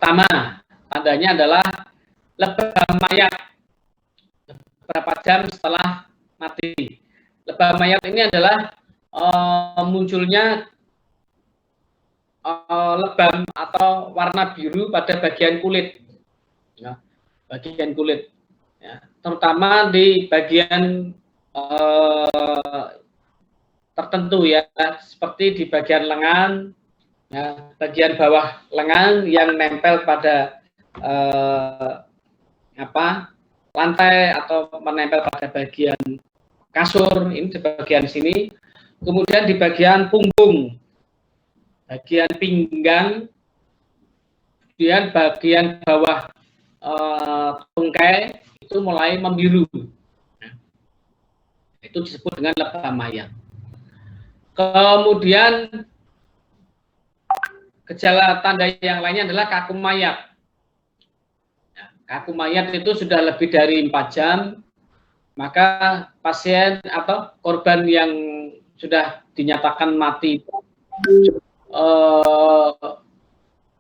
Pertama, tandanya adalah lebam mayat beberapa jam setelah mati. Lebam mayat ini adalah munculnya lebam atau warna biru pada bagian kulit, ya, bagian kulit, ya, terutama di bagian tertentu ya, seperti di bagian lengan, ya, bagian bawah lengan yang nempel pada lantai atau menempel pada bagian kasur, ini di bagian sini, kemudian di bagian punggung, bagian pinggang, kemudian bagian bawah tungkai itu mulai membiru. Itu disebut dengan lebam mayat. Kemudian gejala tanda yang lainnya adalah kaku mayat. Kaku mayat itu sudah lebih dari 4 jam, maka pasien atau korban yang sudah dinyatakan mati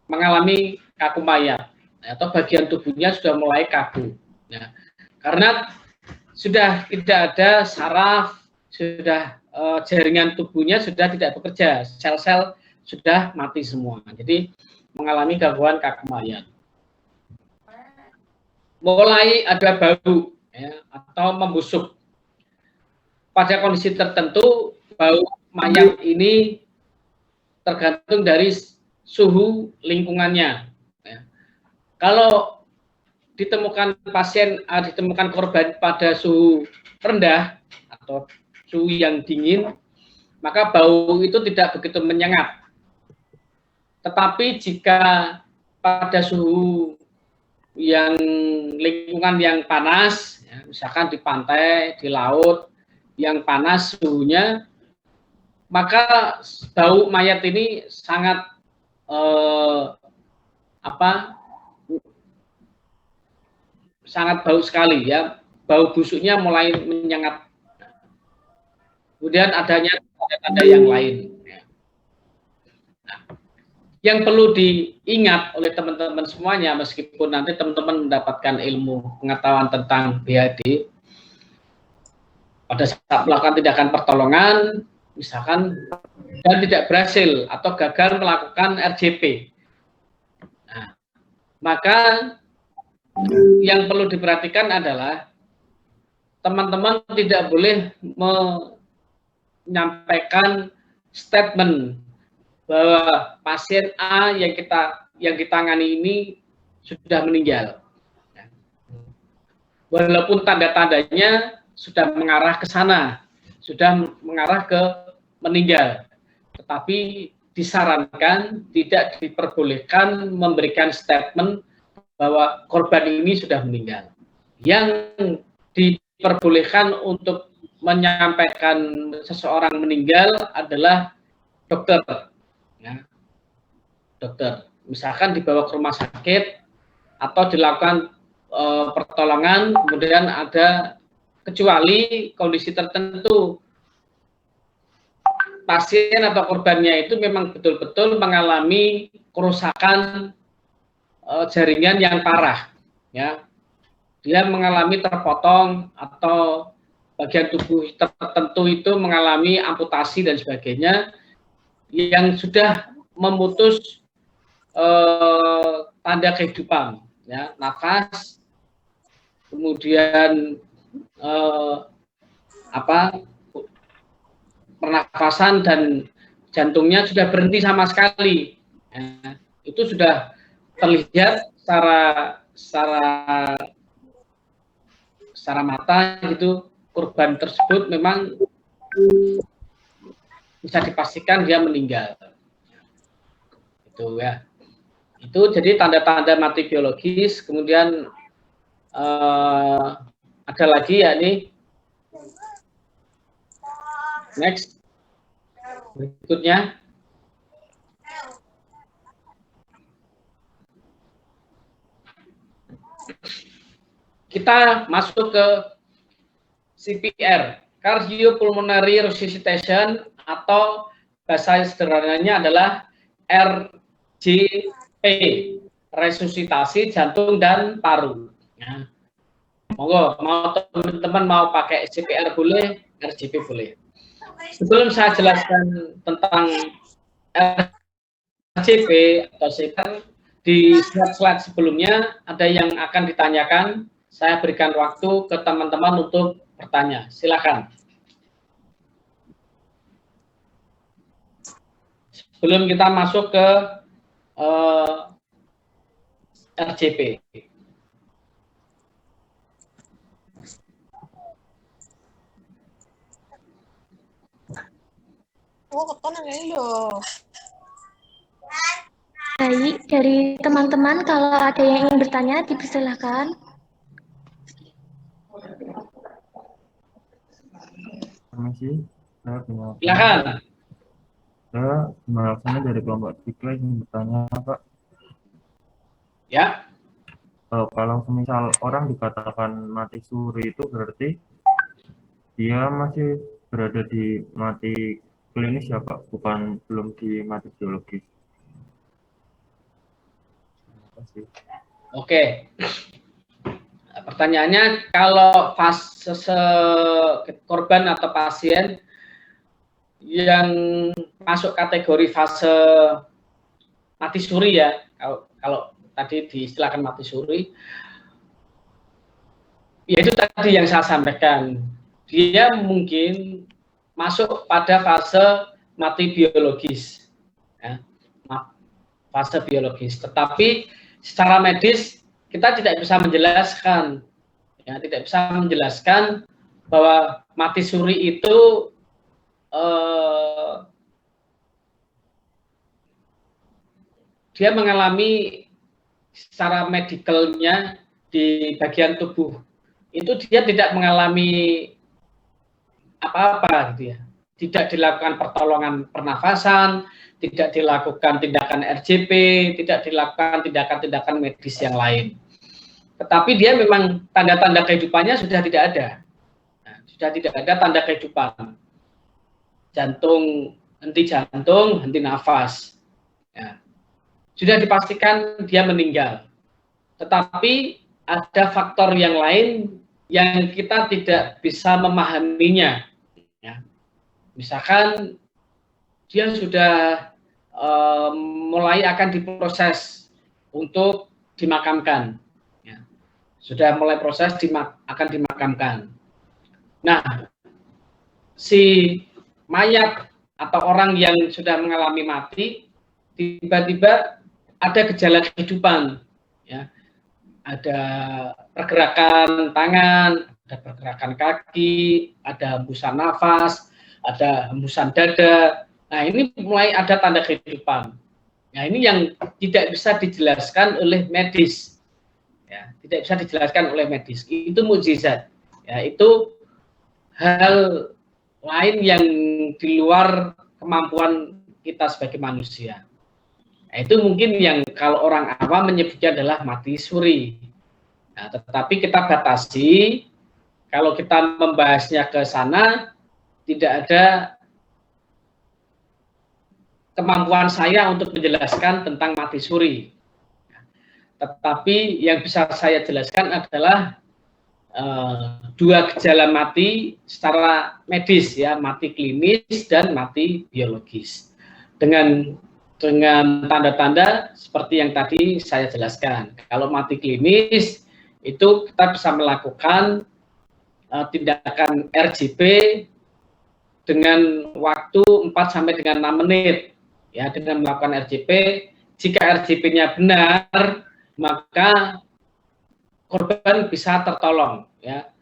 mengalami kaku mayat, atau bagian tubuhnya sudah mulai kaku, ya, karena sudah tidak ada saraf, sudah jaringan tubuhnya sudah tidak bekerja, sel-sel sudah mati semua, jadi mengalami gangguan kaku mayat. Mulai ada bau, ya, atau membusuk. Pada kondisi tertentu bau mayat ini tergantung dari suhu lingkungannya. Ya. Kalau ditemukan pasien, ditemukan korban pada suhu rendah atau suhu yang dingin, maka bau itu tidak begitu menyengat. Tetapi jika pada suhu yang lingkungan yang panas, ya, misalkan di pantai, di laut, yang panas suhunya, maka bau mayat ini sangat sangat bau sekali, ya, bau busuknya mulai menyengat. Kemudian adanya tanda-tanda yang lain. Nah, yang perlu diingat oleh teman-teman semuanya, meskipun nanti teman-teman mendapatkan ilmu pengetahuan tentang BAD, pada saat melakukan tindakan pertolongan, misalkan, dan tidak berhasil atau gagal melakukan RJP, nah, maka yang perlu diperhatikan adalah teman-teman tidak boleh menyampaikan statement bahwa pasien A yang ditangani ini sudah meninggal, walaupun tanda-tandanya sudah mengarah ke sana, sudah mengarah ke meninggal, tetapi disarankan tidak diperbolehkan memberikan statement bahwa korban ini sudah meninggal. Yang diperbolehkan untuk menyampaikan seseorang meninggal adalah dokter, ya, dokter. Misalkan dibawa ke rumah sakit atau dilakukan pertolongan, kemudian ada kecuali kondisi tertentu pasien atau korbannya itu memang betul-betul mengalami kerusakan jaringan yang parah, ya, dia mengalami terpotong atau bagian tubuh tertentu itu mengalami amputasi dan sebagainya, yang sudah memutus tanda kehidupan, ya, nafas, kemudian pernafasan dan jantungnya sudah berhenti sama sekali, ya, itu sudah terlihat secara mata gitu, korban tersebut memang bisa dipastikan dia meninggal. Itu ya. Itu jadi tanda-tanda mati biologis. Kemudian ada lagi ya, ini next berikutnya. Kita masuk ke CPR, cardiopulmonary resuscitation, atau bahasa sederhananya adalah RJP. resusitasi jantung dan paru. Ya. Monggo, mau teman-teman mau pakai CPR boleh, RJP boleh. Sebelum saya jelaskan tentang RJP atau CPR, di slide-slide sebelumnya ada yang akan ditanyakan. Saya berikan waktu ke teman-teman untuk bertanya. Silakan. Sebelum kita masuk ke RJP. Baik, dari teman-teman kalau ada yang ingin bertanya dipersilahkan. Permisi, Silakan. Saya Malaksana dari kelompok 3 ingin bertanya, Pak. Ya. Kalau misal orang dikatakan mati suri itu berarti dia masih berada di mati klinis ya, Pak, bukan belum di mati biologis. Oke. Pertanyaannya, kalau fase korban atau pasien yang masuk kategori fase mati suri ya, kalau tadi diistilahkan mati suri, ya itu tadi yang saya sampaikan, dia mungkin masuk pada fase mati biologis, ya, fase biologis. Tetapi secara medis kita tidak bisa menjelaskan, ya, tidak bisa menjelaskan bahwa mati suri itu dia mengalami secara medikalnya di bagian tubuh itu dia tidak mengalami apa-apa gitu ya, tidak dilakukan pertolongan pernafasan, tidak dilakukan tindakan RJP, tidak dilakukan tindakan-tindakan medis yang lain. Tetapi dia memang tanda-tanda kehidupannya sudah tidak ada. Nah, sudah tidak ada tanda kehidupan. Jantung, henti nafas. Ya. Sudah dipastikan dia meninggal. Tetapi ada faktor yang lain yang kita tidak bisa memahaminya. Ya. Misalkan dia sudah mulai akan diproses untuk dimakamkan. Sudah mulai proses akan dimakamkan. Nah, si mayat atau orang yang sudah mengalami mati, tiba-tiba ada gejala kehidupan, ya. Ada pergerakan tangan, ada pergerakan kaki, ada hembusan nafas, ada hembusan dada. Nah, ini mulai ada tanda kehidupan. Nah, ini yang tidak bisa dijelaskan oleh medis. Ya, tidak bisa dijelaskan oleh medis. Itu mukjizat. Ya, itu hal lain yang di luar kemampuan kita sebagai manusia. Nah, itu mungkin yang kalau orang awam menyebutnya adalah mati suri. Nah, tetapi kita batasi, kalau kita membahasnya ke sana, tidak ada kemampuan saya untuk menjelaskan tentang mati suri. Tetapi yang bisa saya jelaskan adalah dua gejala mati secara medis, ya, mati klinis dan mati biologis. Dengan tanda-tanda seperti yang tadi saya jelaskan. Kalau mati klinis itu kita bisa melakukan tindakan RJP dengan waktu 4 sampai dengan 6 menit, ya, dengan melakukan RJP. Jika RJP-nya benar, maka korban bisa tertolong, ya,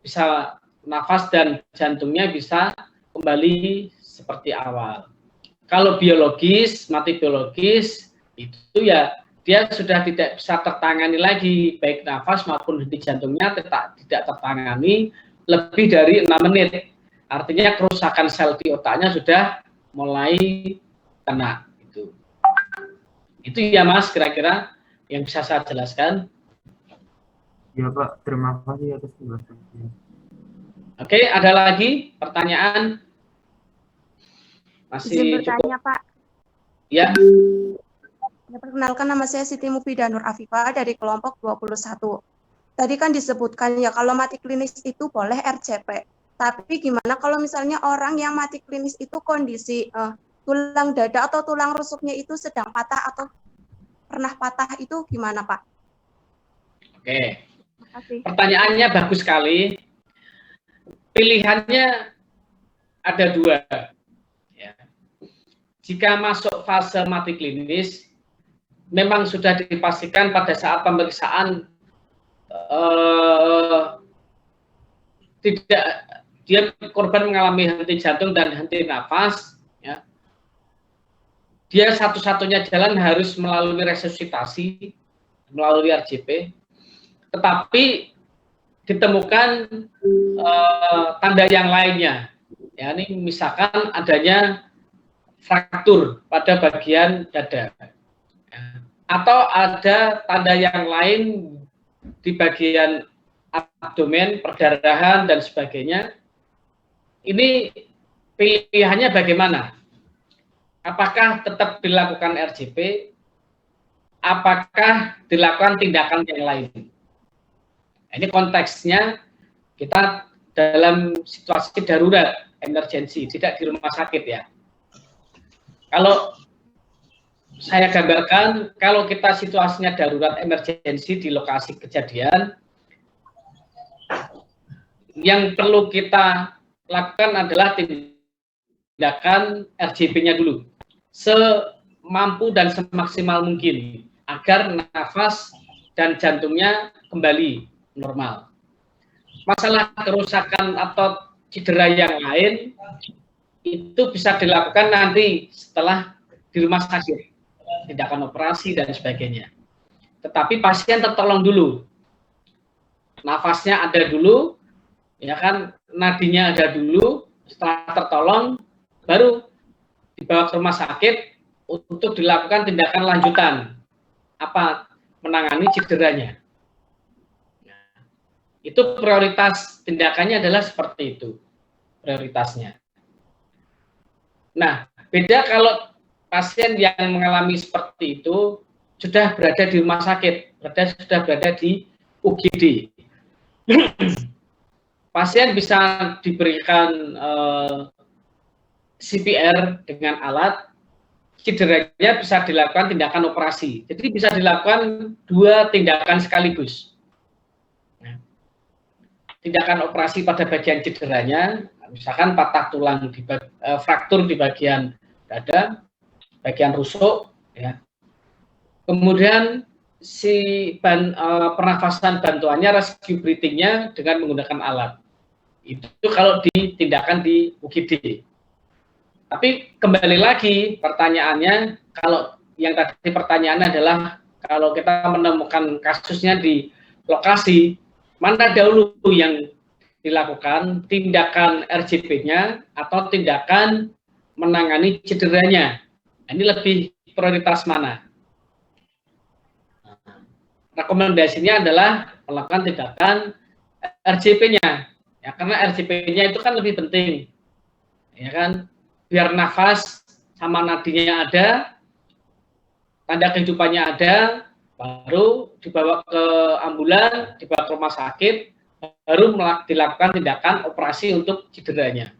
bisa nafas dan jantungnya bisa kembali seperti awal. Kalau biologis, mati biologis itu ya dia sudah tidak bisa tertangani lagi, baik nafas maupun henti jantungnya tidak tertangani lebih dari 6 menit. Artinya kerusakan sel di otaknya sudah mulai kena. Itu ya Mas, kira-kira yang bisa saya jelaskan. Ya Pak, terima kasih atas penjelasannya. Oke, ada lagi pertanyaan? Masih izin bertanya, cukup? Pak. Ya. Ya, perkenalkan, nama saya Siti Mufida Nur Afifah dari kelompok 21. Tadi kan disebutkan ya kalau mati klinis itu boleh RCP. Tapi gimana kalau misalnya orang yang mati klinis itu kondisi tulang dada atau tulang rusuknya itu sedang patah atau pernah patah, itu gimana, Pak? Oke, Terima kasih. pertanyaannya bagus sekali. Pilihannya ada dua. Ya. Jika masuk fase mati klinis, memang sudah dipastikan pada saat pemeriksaan tidak dia korban mengalami henti jantung dan henti nafas, ya. Dia satu-satunya jalan harus melalui resusitasi, melalui RJP, tetapi ditemukan tanda yang lainnya, ya, ini misalkan adanya fraktur pada bagian dada, ya, atau ada tanda yang lain di bagian abdomen, perdarahan dan sebagainya. Ini pilihannya bagaimana? Apakah tetap dilakukan RJP? Apakah dilakukan tindakan yang lain? Ini konteksnya kita dalam situasi darurat, emergensi, tidak di rumah sakit ya. Kalau saya gambarkan, kalau kita situasinya darurat emergensi di lokasi kejadian, yang perlu kita lakukan adalah tindakan RJP-nya dulu, semampu dan semaksimal mungkin, agar nafas dan jantungnya kembali normal. Masalah kerusakan atau cedera yang lain, itu bisa dilakukan nanti setelah di rumah sakit, tindakan operasi dan sebagainya. Tetapi pasien tertolong dulu, nafasnya ada dulu, ya kan, nadinya ada dulu. Setelah tertolong baru dibawa ke rumah sakit untuk dilakukan tindakan lanjutan, apa, menangani cederanya. Nah, itu prioritas tindakannya adalah seperti itu prioritasnya. Nah, beda kalau pasien yang mengalami seperti itu sudah berada di rumah sakit, sudah berada di UGD. Pasien bisa diberikan CPR dengan alat, cederanya bisa dilakukan tindakan operasi. Jadi bisa dilakukan dua tindakan sekaligus. Tindakan operasi pada bagian cederanya, misalkan patah tulang, fraktur di bagian dada, bagian rusuk, ya. Kemudian si pernafasan bantuannya, rescue breathing-nya dengan menggunakan alat. Itu kalau ditindakan di UGD. Tapi kembali lagi pertanyaannya, kalau yang tadi pertanyaannya adalah kalau kita menemukan kasusnya di lokasi, mana dahulu yang dilakukan, tindakan RJP-nya atau tindakan menangani cederanya? Ini lebih prioritas mana? Rekomendasinya adalah melakukan tindakan RJP-nya. Ya, karena RJP-nya itu kan lebih penting, ya kan, biar nafas sama nadinya ada, tanda kehidupannya ada, baru dibawa ke ambulan, dibawa ke rumah sakit, baru dilakukan tindakan operasi untuk cederanya.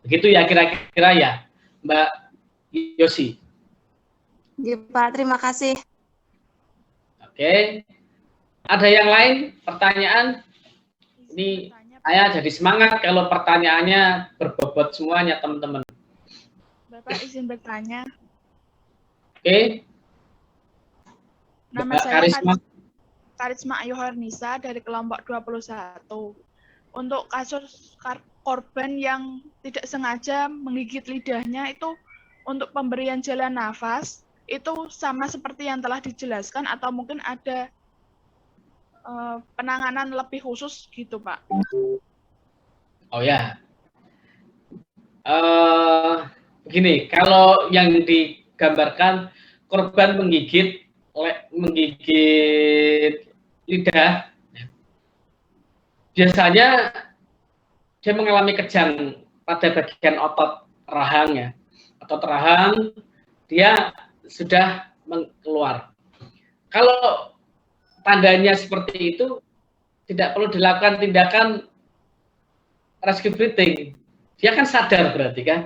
Begitu ya kira-kira ya, Mbak Yosi. Ya, Pak, terima kasih. Oke, ada yang lain pertanyaan? Ini saya jadi semangat kalau pertanyaannya berbobot semuanya, teman-teman. Bapak izin bertanya. Oke. Nama saya Karisma Yoharnisa dari kelompok 21. Untuk kasus korban yang tidak sengaja menggigit lidahnya, itu untuk pemberian jalan nafas, itu sama seperti yang telah dijelaskan atau mungkin ada penanganan lebih khusus gitu, Pak? Oh ya, begini, kalau yang digambarkan korban menggigit lidah, biasanya dia mengalami kejang pada bagian otot rahang ya, otot rahang, dia sudah keluar. Kalau tandanya seperti itu, tidak perlu dilakukan tindakan rescue breathing. Dia kan sadar berarti kan,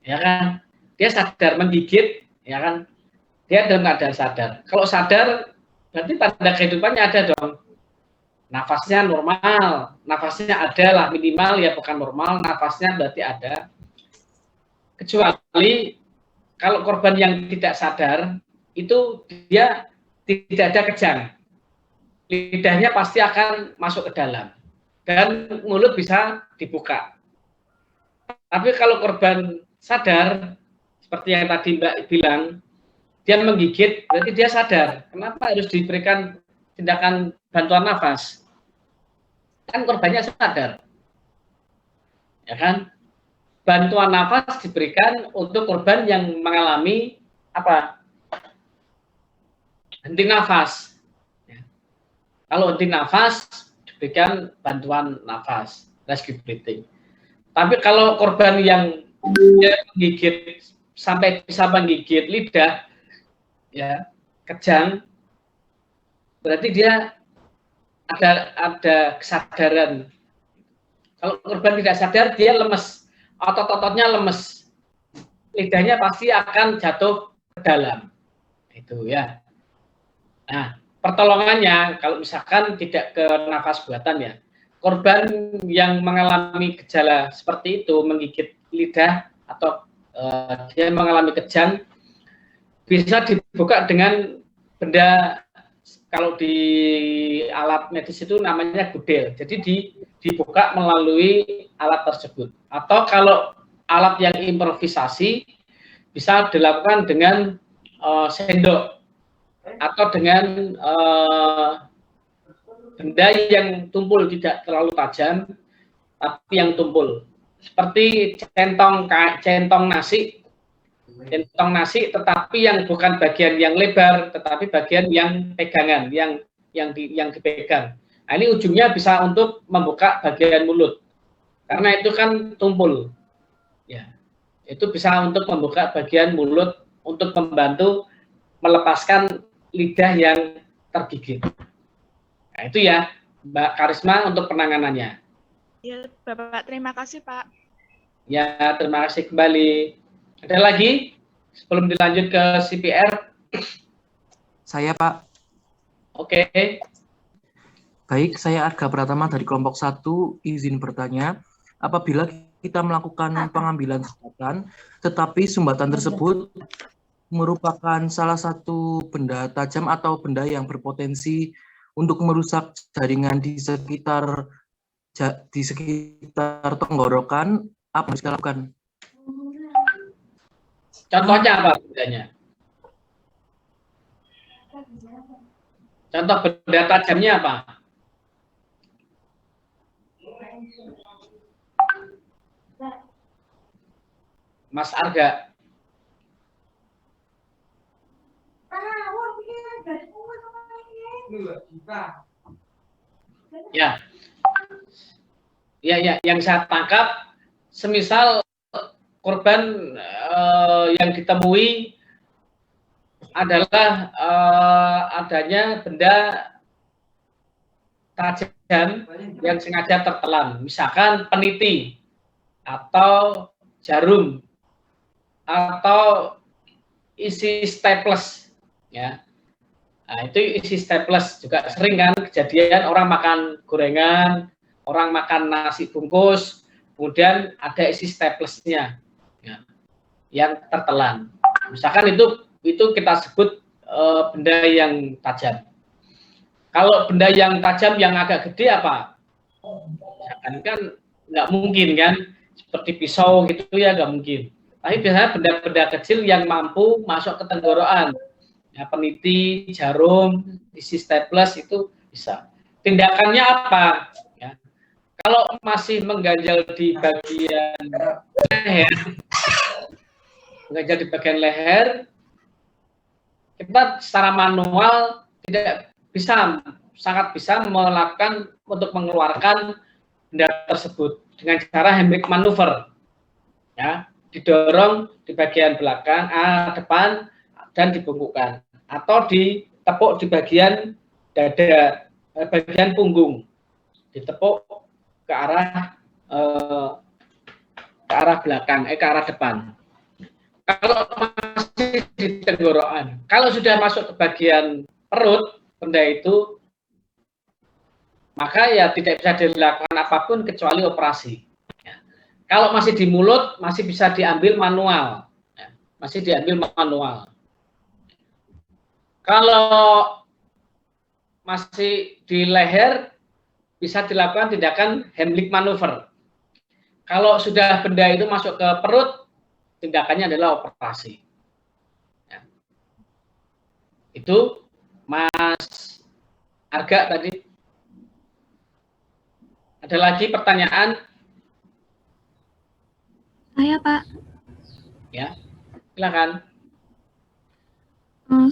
ya kan? Dia sadar menggigit, ya kan? Dia dalam keadaan sadar. Kalau sadar, berarti tanda kehidupannya ada dong. Nafasnya normal, nafasnya ada lah minimal ya, bukan normal, nafasnya berarti ada. Kecuali kalau korban yang tidak sadar itu dia tidak ada kejang, lidahnya pasti akan masuk ke dalam dan mulut bisa dibuka. Tapi kalau korban sadar seperti yang tadi Mbak bilang, dia menggigit, berarti dia sadar. Kenapa harus diberikan tindakan bantuan nafas? Kan korbannya sadar, ya kan? Bantuan nafas diberikan untuk korban yang mengalami apa? Henti nafas. Ya. Kalau henti nafas diberikan bantuan nafas, rescue breathing. Tapi kalau korban yang menggigit sampai bisa menggigit lidah, ya kejang, berarti dia ada kesadaran. Kalau korban tidak sadar, dia lemes, otot-ototnya lemes, lidahnya pasti akan jatuh ke dalam, itu ya. Nah, pertolongannya kalau misalkan tidak ke nafas buatan ya, korban yang mengalami gejala seperti itu, menggigit lidah atau dia mengalami kejang, bisa dibuka dengan benda. Kalau di alat medis itu namanya gudel, jadi dibuka melalui alat tersebut. Atau kalau alat yang improvisasi bisa dilakukan dengan sendok atau dengan benda yang tumpul, tidak terlalu tajam tapi yang tumpul, seperti centong nasi. Centong nasi, tetapi yang bukan bagian yang lebar, tetapi bagian yang pegangan, yang dipegang. Nah, ini ujungnya bisa untuk membuka bagian mulut, karena itu kan tumpul. Ya, itu bisa untuk membuka bagian mulut untuk membantu melepaskan lidah yang tergigit. Nah, itu ya, Mbak Karisma untuk penanganannya. Ya, Bapak, terima kasih, Pak. Ya, terima kasih kembali. Ada lagi sebelum dilanjut ke CPR? Saya, Pak. Oke. Baik, saya Arga Pratama dari kelompok 1, izin bertanya. Apabila kita melakukan pengambilan sumbatan, tetapi sumbatan tersebut merupakan salah satu benda tajam atau benda yang berpotensi untuk merusak jaringan di sekitar tenggorokan, apa yang harus kita lakukan? Contohnya apa bendanya? Contoh benda tajamnya apa? Mas Arga. Ya. Ya, yang saya tangkap, semisal korban yang ditemui adalah adanya benda tajam yang sengaja tertelan, misalkan peniti atau jarum atau isi staples, ya. Nah, itu isi staples juga sering kan kejadian, orang makan gorengan, orang makan nasi bungkus, kemudian ada isi staplesnya, ya, yang tertelan. Misalkan itu kita sebut benda yang tajam. Kalau benda yang tajam yang agak gede apa? Misalkan kan nggak mungkin kan, seperti pisau gitu ya, nggak mungkin. Tapi biasanya benda-benda kecil yang mampu masuk ke tenggorokan, ya, peniti, jarum, isi staples itu bisa. Tindakannya apa? Ya. Kalau masih mengganjal di bagian leher, kita secara manual tidak bisa, sangat bisa melakukan untuk mengeluarkan benda tersebut dengan cara handbrake maneuver, ya, didorong di bagian belakang, depan, dan dibungkukkan, atau ditepuk di bagian dada, bagian punggung, ditepuk ke arah belakang, ke arah depan. Kalau masih di tenggorokan, kalau sudah masuk ke bagian perut benda itu, maka ya tidak bisa dilakukan apapun kecuali operasi. Ya. Kalau masih di mulut, masih bisa diambil manual. Ya. Masih diambil manual. Kalau masih di leher, bisa dilakukan tindakan Heimlich maneuver. Kalau sudah benda itu masuk ke perut, tindakannya adalah operasi. Ya. Itu Mas Arga tadi. Ada lagi pertanyaan? Saya, Pak. Ya, silakan.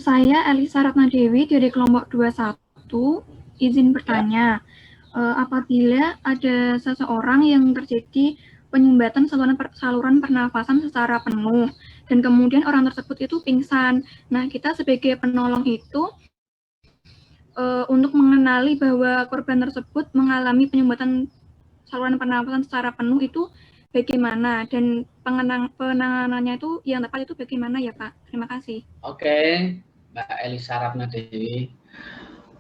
Saya Elisa Ratnadewi dari kelompok 21, izin bertanya. Apabila ada seseorang yang terjadi penyumbatan saluran pernafasan secara penuh, dan kemudian orang tersebut itu pingsan. Nah, kita sebagai penolong itu untuk mengenali bahwa korban tersebut mengalami penyumbatan saluran pernafasan secara penuh itu bagaimana, dan penanganannya itu yang tepat itu bagaimana ya Pak? Terima kasih. Oke, Mbak Elisa Ratnadewi.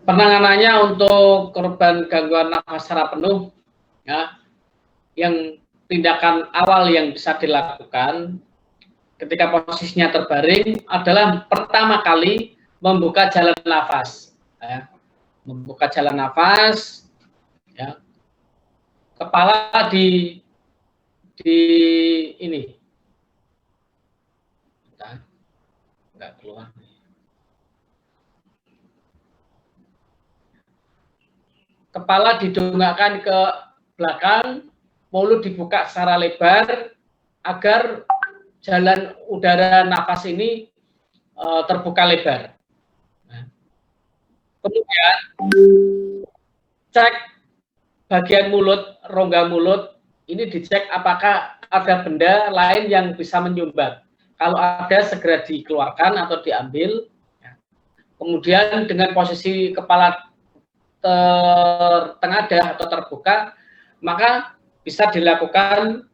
Penanganannya untuk korban gangguan nafas secara penuh, ya, yang tindakan awal yang bisa dilakukan ketika posisinya terbaring adalah pertama kali membuka jalan nafas. Ya, membuka jalan nafas, ya, kepala di ini, enggak keluar. Kepala didongakkan ke belakang, mulut dibuka secara lebar agar jalan udara nafas ini terbuka lebar. Kemudian cek bagian mulut, rongga mulut, ini dicek apakah ada benda lain yang bisa menyumbat. Kalau ada segera dikeluarkan atau diambil. Kemudian dengan posisi kepala tertengadah atau terbuka, maka bisa dilakukan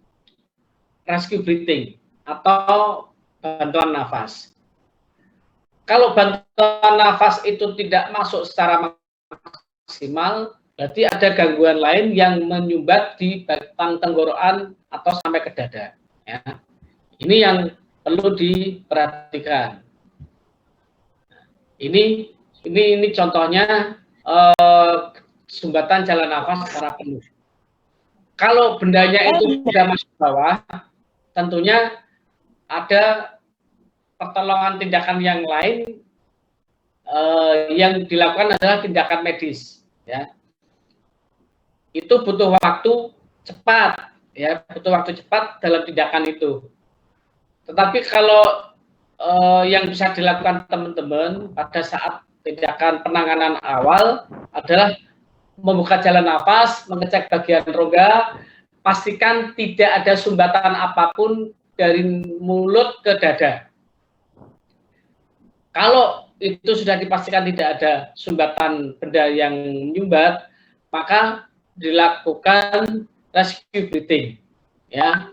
rescue breathing atau bantuan nafas. Kalau bantuan nafas itu tidak masuk secara maksimal, berarti ada gangguan lain yang menyumbat di batang tenggorokan atau sampai ke dada. Ya. Ini yang perlu diperhatikan. Ini contohnya sumbatan jalan nafas secara penuh. Kalau bendanya itu sudah masuk bawah, tentunya ada pertolongan tindakan yang lain yang dilakukan adalah tindakan medis, ya. Itu butuh waktu cepat, ya, butuh waktu cepat dalam tindakan itu. Tetapi kalau yang bisa dilakukan teman-teman pada saat tindakan penanganan awal adalah membuka jalan nafas, mengecek bagian rongga, pastikan tidak ada sumbatan apapun dari mulut ke dada. Kalau itu sudah dipastikan tidak ada sumbatan benda yang menyumbat, maka dilakukan rescue breathing, ya.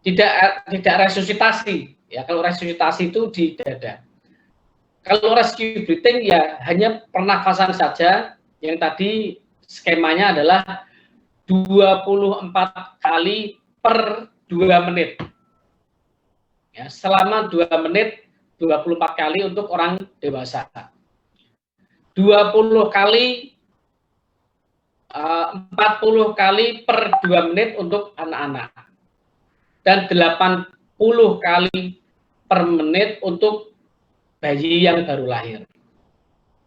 Tidak resusitasi, ya. Kalau resusitasi itu di dada. Kalau rescue breathing ya hanya pernafasan saja, yang tadi skemanya adalah 24 kali per 2 menit. Ya, selama 2 menit 24 kali untuk orang dewasa. 40 kali 40 kali per 2 menit untuk anak-anak. Dan 80 kali per menit untuk bayi yang baru lahir.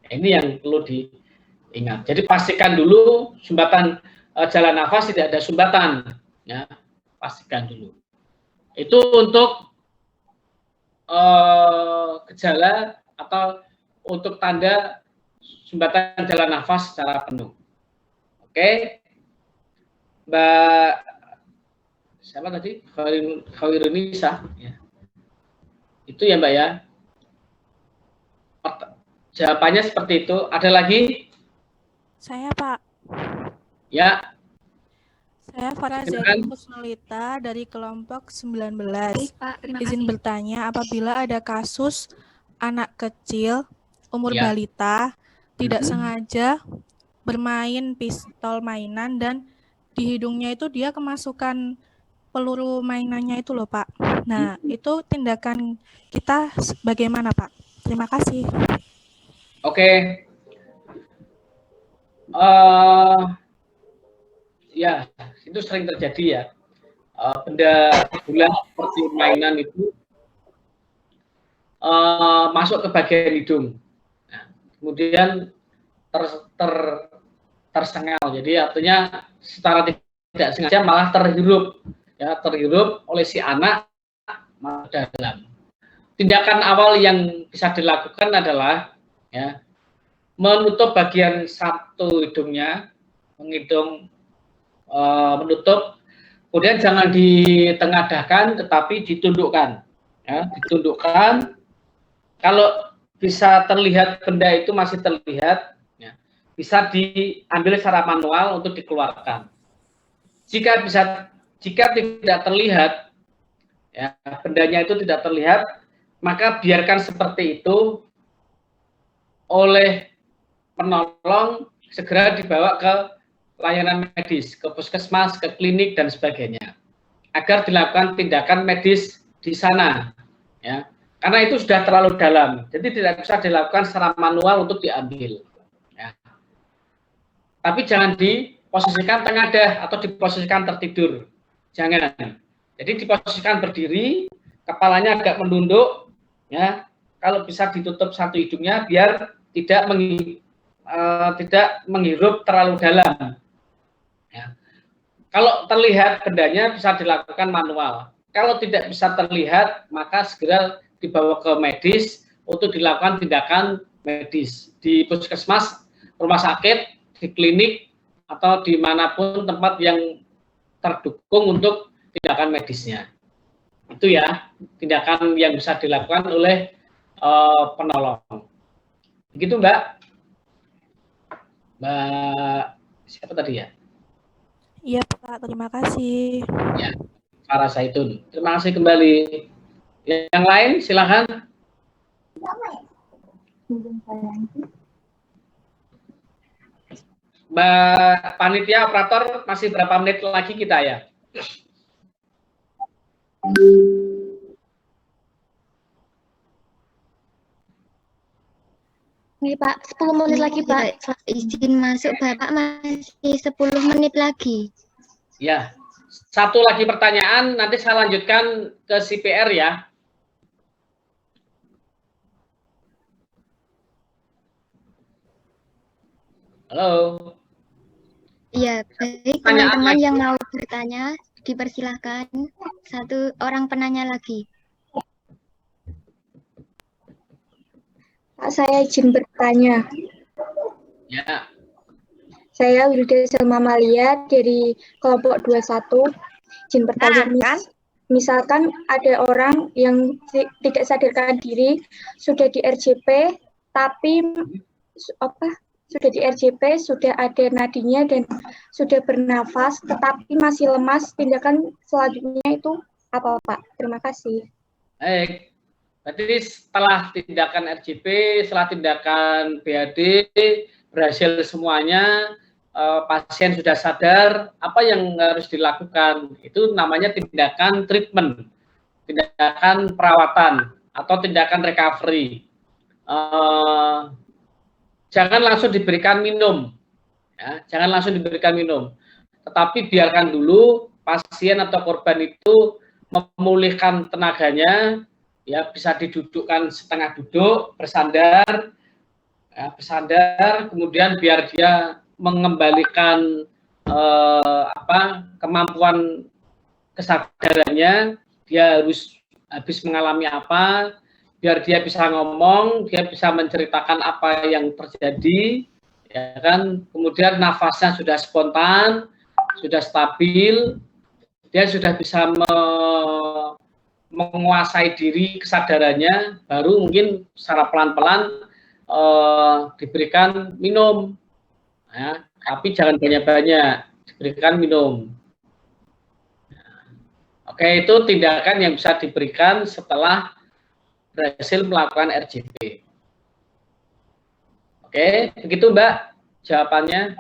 Ini yang perlu diingat. Jadi pastikan dulu sumbatan jalan nafas tidak ada sumbatan, ya, pastikan dulu. Itu untuk gejala atau untuk tanda sumbatan jalan nafas secara penuh. Oke, Mbak siapa tadi? Khairunisa, ya. Itu ya Mbak ya. Jawabannya seperti itu. Ada lagi? Saya, Pak. Ya. Saya Farah Silakan. Zaitun Kusnulita dari kelompok 19. Baik, Pak. Terima Izin kasih. bertanya, apabila ada kasus anak kecil, umur Ya. balita, tidak Mhm. sengaja bermain pistol mainan dan di hidungnya itu dia kemasukan peluru mainannya itu loh, Pak. Nah, itu tindakan kita bagaimana, Pak? Terima kasih. Oke. Ya, itu sering terjadi ya. Benda bulat seperti mainan itu masuk ke bagian hidung. Nah, kemudian tersengal. Jadi artinya secara tidak sengaja malah terhirup, ya, terhirup oleh si anak masuk dalam. Tindakan awal yang bisa dilakukan adalah ya, menutup bagian satu hidungnya, menutup, kemudian jangan ditengadahkan, tetapi ditundukkan. Ya, ditundukkan. Kalau bisa terlihat benda itu masih terlihat, ya, bisa diambil secara manual untuk dikeluarkan. Jika tidak terlihat, ya, bendanya itu tidak terlihat, maka biarkan seperti itu, oleh penolong segera dibawa ke layanan medis, ke puskesmas, ke klinik dan sebagainya, agar dilakukan tindakan medis di sana, ya, karena itu sudah terlalu dalam, jadi tidak bisa dilakukan secara manual untuk diambil, ya. Tapi jangan diposisikan tengadah atau diposisikan tertidur, jangan. Jadi diposisikan berdiri, kepalanya agak menunduk, ya. Kalau bisa ditutup satu hidungnya biar tidak menghirup terlalu dalam. Ya. Kalau terlihat bendanya bisa dilakukan manual. Kalau tidak bisa terlihat, maka segera dibawa ke medis untuk dilakukan tindakan medis di puskesmas, rumah sakit, di klinik, atau dimanapun tempat yang terdukung untuk tindakan medisnya. Itu ya tindakan yang bisa dilakukan oleh penolong. Begitu, Mbak siapa tadi ya? Iya, Pak. Terima kasih. Ya, Farah Zaitun. Terima kasih kembali. Yang lain silakan. Mbak panitia operator, masih berapa menit lagi kita ya? Ini Pak, 10 menit lagi Pak. Izin masuk Bapak, masih 10 menit lagi. Ya, satu lagi pertanyaan, nanti saya lanjutkan ke CPR ya. Halo. Iya, baik, teman-teman yang mau bertanya, dipersilahkan. Satu orang penanya lagi. Pak, saya izin bertanya. Ya. Saya Wilda Selma Malia dari kelompok 21. Izin bertanya, misalkan ada orang yang tidak sadarkan diri, sudah di RJP, tapi sudah di RJP, sudah ada nadinya dan sudah bernafas, tetapi masih lemas, tindakan selanjutnya itu apa, Pak? Terima kasih. Baik. Berarti setelah tindakan RJP, setelah tindakan BAD, berhasil semuanya, pasien sudah sadar, apa yang harus dilakukan? Itu namanya tindakan treatment, tindakan perawatan, atau tindakan recovery. Jangan langsung diberikan minum, ya, jangan langsung diberikan minum, tetapi biarkan dulu pasien atau korban itu memulihkan tenaganya, ya, bisa didudukkan setengah duduk, bersandar, ya, bersandar, kemudian biar dia mengembalikan kemampuan kesadarannya, dia harus habis mengalami apa, biar dia bisa ngomong, dia bisa menceritakan apa yang terjadi, ya kan, kemudian nafasnya sudah spontan, sudah stabil, dia sudah bisa menguasai diri kesadarannya, baru mungkin secara pelan-pelan diberikan minum, ya, tapi jangan banyak-banyak, diberikan minum. Oke, itu tindakan yang bisa diberikan setelah berhasil melakukan RJP. Oke, begitu Mbak jawabannya.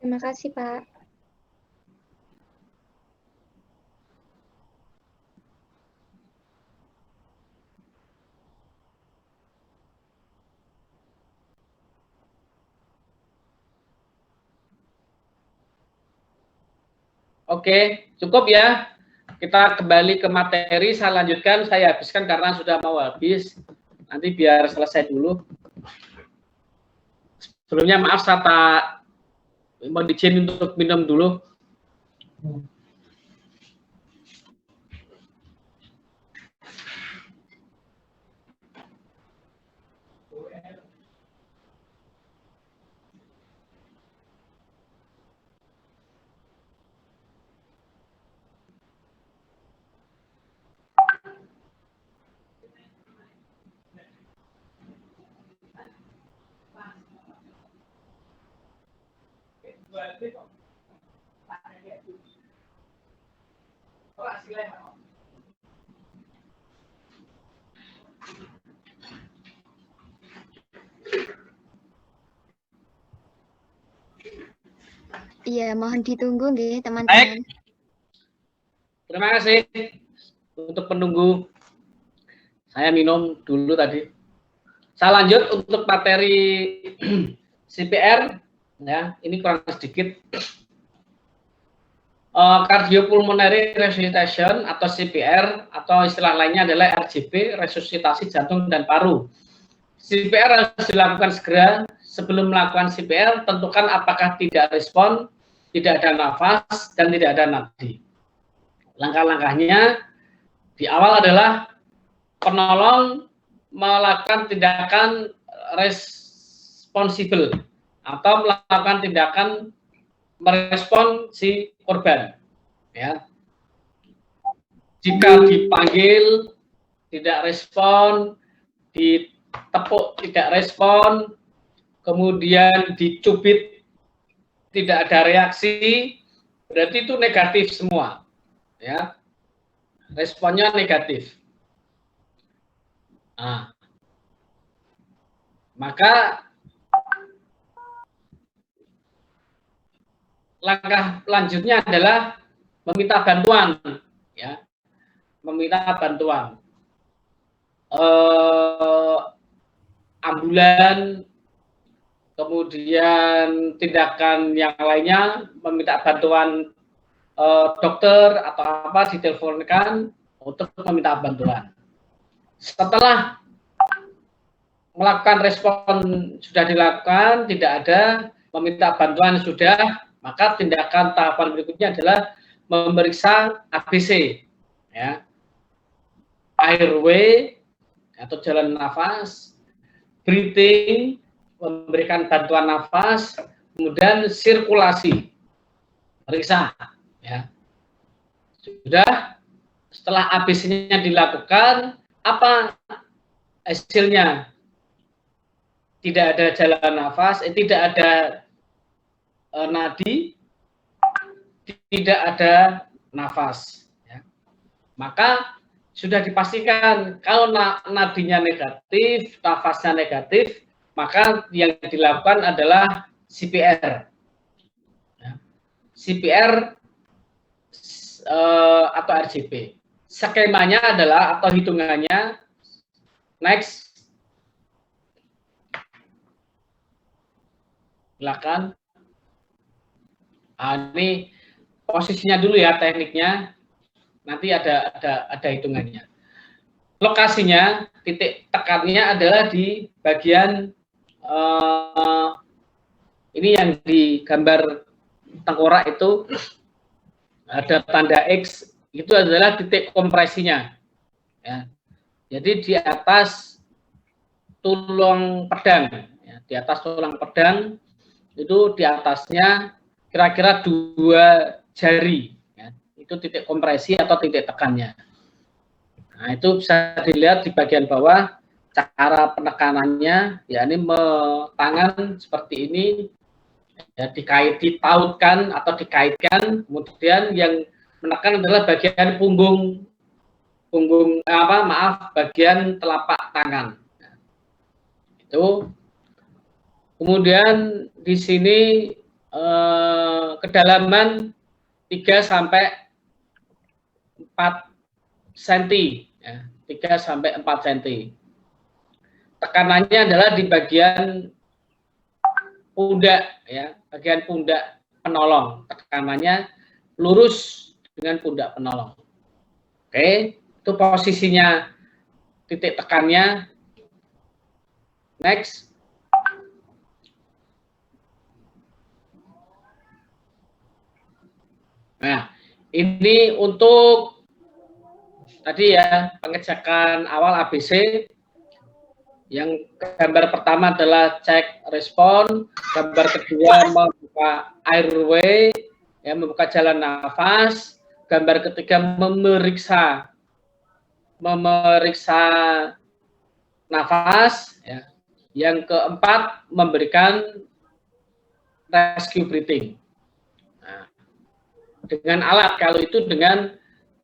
Terima kasih, Pak. Oke, cukup ya. Kita kembali ke materi, saya lanjutkan, saya habiskan karena sudah mau habis. Nanti biar selesai dulu. Sebelumnya maaf, saya mohon izin untuk minum dulu. Iya, mohon ditunggu nggih, teman-teman. Baik. Terima kasih untuk penunggu. Saya minum dulu tadi. Saya lanjut untuk materi CPR, ya. Ini kurang sedikit. Cardiopulmonary resuscitation atau CPR atau istilah lainnya adalah RJP, resusitasi jantung dan paru. CPR harus dilakukan segera. Sebelum melakukan CPR, tentukan apakah tidak respon, tidak ada nafas, dan tidak ada nadi. Langkah-langkahnya di awal adalah penolong melakukan tindakan responsibel atau melakukan tindakan merespon si korban. Ya. Jika dipanggil tidak respon, ditepuk tidak respon, kemudian dicubit tidak ada reaksi, berarti itu negatif semua, ya, responnya negatif. Nah, maka langkah selanjutnya adalah meminta bantuan, ya, meminta bantuan. Ambulan, kemudian tindakan yang lainnya, meminta bantuan dokter atau apa, diteleponkan untuk meminta bantuan. Setelah melakukan respon sudah dilakukan, tidak ada, meminta bantuan sudah, maka tindakan tahapan berikutnya adalah memeriksa ABC, ya, airway atau jalan nafas, breathing, memberikan bantuan nafas, kemudian sirkulasi, periksa, ya. Sudah, setelah ABC-nya dilakukan, apa hasilnya? Tidak ada jalan nafas, tidak ada nadi, tidak ada nafas, ya. Maka sudah dipastikan kalau nadinya negatif, nafasnya negatif, maka yang dilakukan adalah CPR. Ya. CPR atau RJP. Skemanya adalah atau hitungannya, next, silakan. Ini posisinya dulu ya, tekniknya. Nanti ada hitungannya. Lokasinya, titik tekannya adalah di bagian ini yang di gambar tengkorak itu ada tanda X, itu adalah titik kompresinya. Ya. Jadi di atas tulang pedang, ya, di atas tulang pedang itu di atasnya kira-kira 2 jari. Itu titik kompresi atau titik tekannya. Nah, itu bisa dilihat di bagian bawah, cara penekanannya, ya ini tangan seperti ini, ya ditautkan atau dikaitkan, kemudian yang menekan adalah bagian bagian telapak tangan. Itu. Kemudian di sini kedalaman 3 sampai 4 cm, ya, 3 sampai 4 cm. Tekanannya adalah di bagian pundak, ya, bagian pundak penolong. Tekanannya lurus dengan pundak penolong. Oke, itu posisinya titik tekannya. Next. Nah, ini untuk tadi ya pengecekan awal ABC. Yang gambar pertama adalah cek respon, gambar kedua membuka airway, ya, membuka jalan nafas, gambar ketiga memeriksa nafas, ya. Yang keempat memberikan rescue breathing. Dengan alat, kalau itu dengan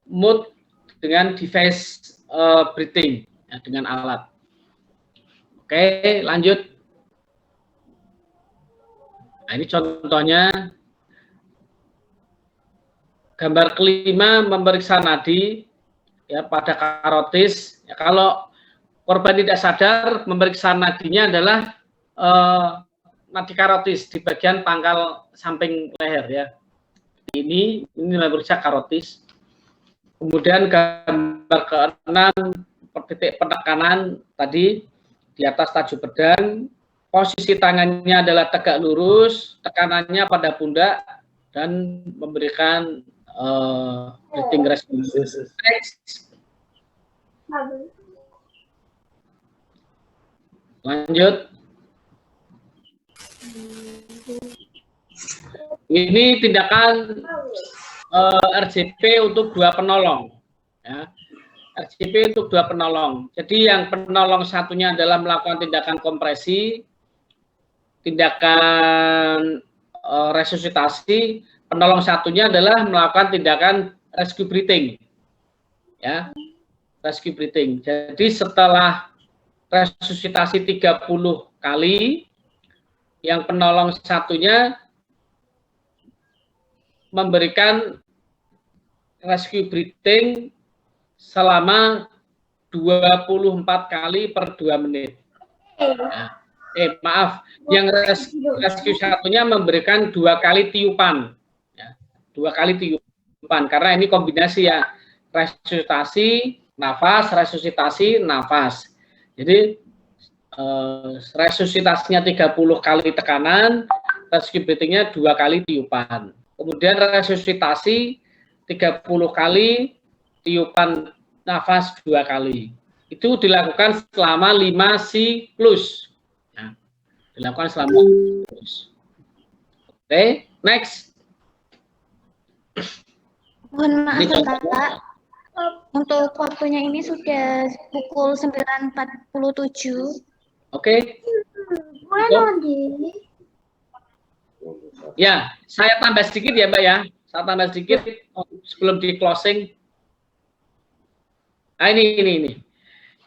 mode, dengan device breathing, ya, dengan alat. Oke, lanjut. Nah, ini contohnya. Gambar kelima memeriksa nadi, ya, pada karotis. Ya, kalau korban tidak sadar, memeriksa nadinya adalah nadi karotis di bagian pangkal samping leher, ya. Ini memeriksa karotis. Kemudian gambar ke-6 titik penekanan tadi di atas tajuk pedang. Posisi tangannya adalah tegak lurus, tekanannya pada pundak dan memberikan breathing response. Lanjut. Ini tindakan RJP untuk 2 penolong, ya. RJP untuk 2 penolong. Jadi yang penolong satunya adalah melakukan tindakan kompresi, tindakan resusitasi. Penolong satunya adalah melakukan tindakan rescue breathing, ya, rescue breathing. Jadi setelah resusitasi 30 kali, yang penolong satunya memberikan rescue breathing selama 24 kali per 2 menit. Nah, maaf, yang rescue satunya memberikan 2 kali tiupan, ya, 2 kali tiupan, karena ini kombinasi, ya, resusitasi nafas, resusitasi nafas. Jadi resusitasinya 30 kali tekanan, rescue breathing-nya 2 kali tiupan. Kemudian resusitasi 30 kali, tiupan nafas 2 kali. Itu dilakukan selama 5 siklus. Nah, dilakukan selama 5 siklus. Oke, next. Mohon maaf, Bapak. Untuk waktunya ini sudah pukul 9.47. Oke. Ya, saya tambah sedikit ya, Mbak, ya. Saya tambah sedikit sebelum di closing. Nah, ini.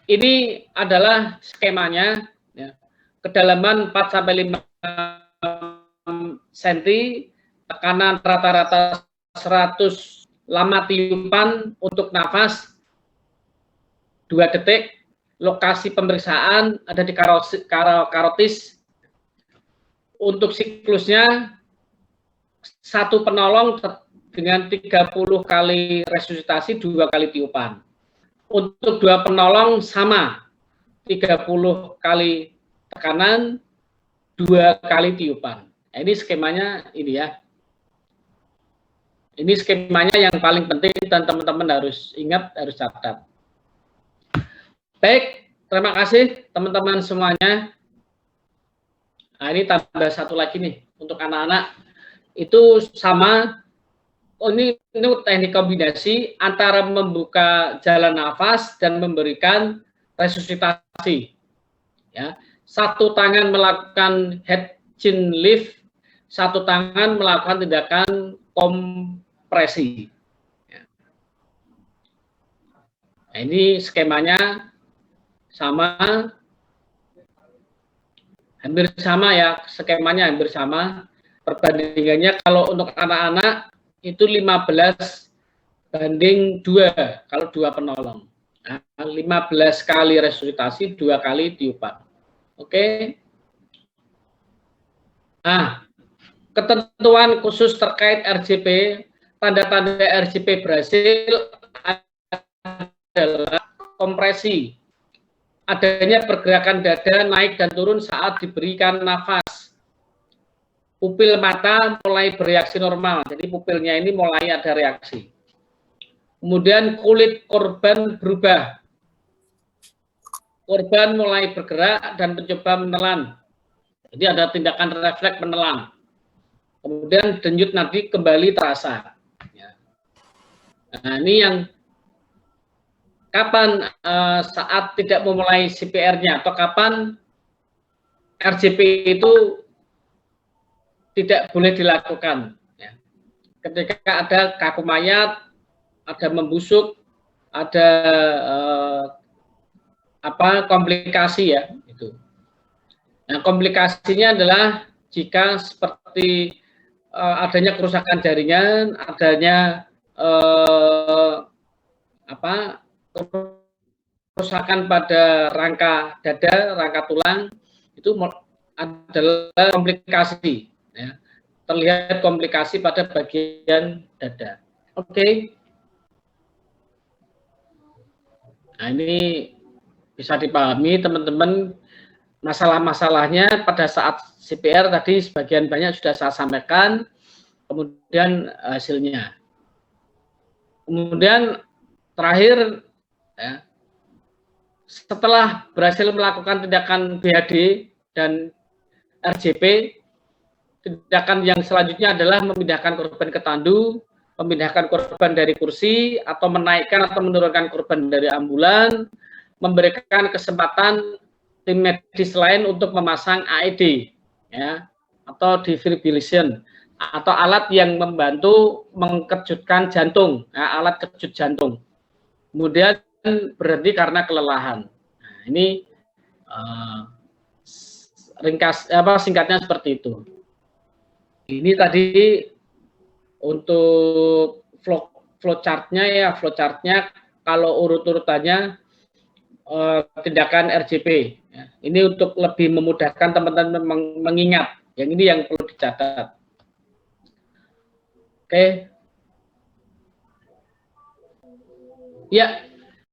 Ini adalah skemanya, ya. Kedalaman 4 sampai 5 cm, tekanan rata-rata 100, lama tiupan untuk nafas 2 detik. Lokasi pemeriksaan ada di karotis. Untuk siklusnya 1 penolong dengan 30 kali resusitasi, 2 kali tiupan. Untuk 2 penolong sama, 30 kali tekanan, 2 kali tiupan. Nah, ini skemanya ini, ya. Ini skemanya yang paling penting dan teman-teman harus ingat, harus catat. Baik, terima kasih teman-teman semuanya. Nah, ini tambah 1 lagi nih untuk anak-anak. Itu sama, ini teknik kombinasi antara membuka jalan nafas dan memberikan resusitasi. ya. Satu tangan melakukan head chin lift, satu tangan melakukan tindakan kompresi. Ya. Nah, ini skemanya sama, hampir sama ya, skemanya hampir sama. Perbandingannya kalau untuk anak-anak itu 15 banding 2 kalau 2 penolong. Nah, 15 kali resusitasi, 2 kali diupah. Oke. Nah, ketentuan khusus terkait RJP, tanda-tanda RJP berhasil adalah kompresi, adanya pergerakan dada naik dan turun saat diberikan nafas, pupil mata mulai bereaksi normal, jadi pupilnya ini mulai ada reaksi. Kemudian kulit korban berubah, korban mulai bergerak dan mencoba menelan, jadi ada tindakan refleks menelan. Kemudian denyut nadi kembali terasa. Nah, ini yang kapan saat tidak memulai CPR-nya atau kapan RJP itu tidak boleh dilakukan. Ya. Ketika ada kaku mayat, ada membusuk, ada komplikasi ya itu. Nah, komplikasinya adalah jika seperti adanya kerusakan jaringan, adanya kerusakan pada rangka dada, rangka tulang, itu adalah komplikasi. Ya. Terlihat komplikasi pada bagian dada. Oke. Nah, ini bisa dipahami teman-teman, masalah-masalahnya pada saat CPR tadi sebagian banyak sudah saya sampaikan, kemudian hasilnya. Kemudian terakhir, ya, setelah berhasil melakukan tindakan BHD dan RJP, tindakan yang selanjutnya adalah memindahkan korban ke tandu, memindahkan korban dari kursi, atau menaikkan atau menurunkan korban dari ambulan, memberikan kesempatan tim medis lain untuk memasang AED, ya, atau defibrillation, atau alat yang membantu mengkejutkan jantung, ya, alat kejut jantung. Kemudian berhenti karena kelelahan. Nah, ini singkatnya seperti itu. Ini tadi untuk flowchartnya ya, flowchartnya kalau urut-urutannya tindakan RJP. Ya. Ini untuk lebih memudahkan teman-teman mengingat. Yang ini yang perlu dicatat. Oke. Ya.